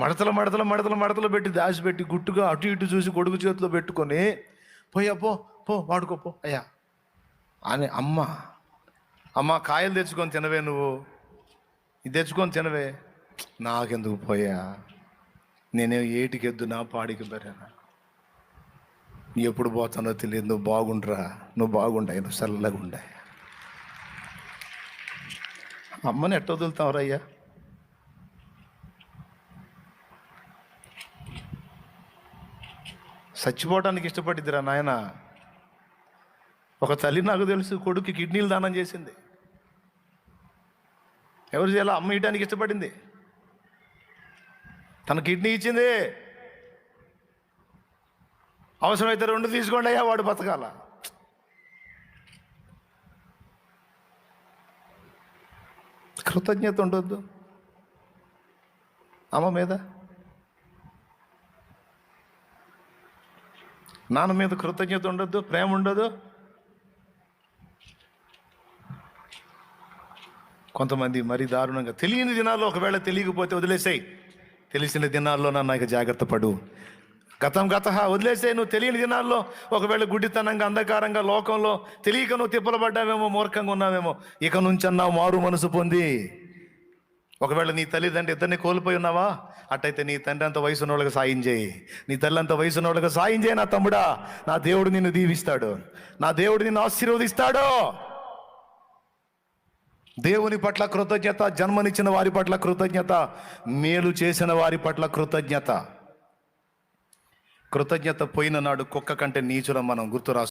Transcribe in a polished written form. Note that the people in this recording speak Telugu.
మడతలు మడతలు మడతలు మడతలు పెట్టి దాచిపెట్టి గుట్టుగా అటు ఇటు చూసి కొడుకు చేతిలో పెట్టుకొని పోయా పో పో వాడుకోపో అయ్యా అని అమ్మ కాయలు తెచ్చుకొని తినవే, నువ్వు ఇది తెచ్చుకొని తినవే. నాకెందుకు పోయా, నేనే ఏటికి ఎద్దునా పాడికి బరేనా, ఎప్పుడు పోతానో తెలియదు. నువ్వు బాగుండ్రా, నువ్వు బాగుండాయి, నువ్వు చల్లగా ఉండాయి. అమ్మని ఎట్ట వదులుతావురయ్యా? చచ్చిపోవడానికి ఇష్టపడిద్దిరా నాయన. ఒక తల్లి నాకు తెలుసు, కొడుకు కిడ్నీలు దానం చేసింది. ఎవరు చేయాలి? అమ్మ ఇయడానికి ఇష్టపడింది, తన కిడ్నీ ఇచ్చింది. అవసరమైతే 2 తీసుకోండి అయ్యా, వాడు బతకాల. కృతజ్ఞత ఉండొద్దు అమ్మ మీద, నాన్న మీద కృతజ్ఞత ఉండొద్దు, ప్రేమ ఉండదు. కొంతమంది మరీ దారుణంగా తెలియని దినాల్లో, ఒకవేళ తెలియకపోతే వదిలేసాయి, తెలిసిన దినాల్లో నన్ను ఇక జాగ్రత్త పడు. గతం వదిలేసే. నువ్వు తెలియని దినాల్లో ఒకవేళ గుడ్డితనంగా అంధకారంగా లోకంలో తెలియక నువ్వు తిప్పలబడ్డావేమో, మూర్ఖంగా ఉన్నావేమో. ఇక నుంచి అన్నావు మారు మనసు పొంది. ఒకవేళ నీ తల్లిదండ్రి ఇద్దరిని కోల్పోయి ఉన్నావా, అట్టయితే నీ తండ్రి అంత వయసు ఉన్న వాళ్ళకి సాయం చేయి, నీ తల్లి అంత వయసు ఉన్న వాళ్ళకి సాయం చేయి. నా తమ్ముడా, నా దేవుడు నిన్ను దీవిస్తాడు, నా దేవుడు నిన్ను ఆశీర్వదిస్తాడు. దేవుని పట్ల కృతజ్ఞత, జన్మనిచ్చిన వారి పట్ల కృతజ్ఞత, మేలు చేసిన వారి పట్ల కృతజ్ఞత. కృతజ్ఞత పోయిన నాడు కుక్క కంటే నీచులం మనం గుర్తు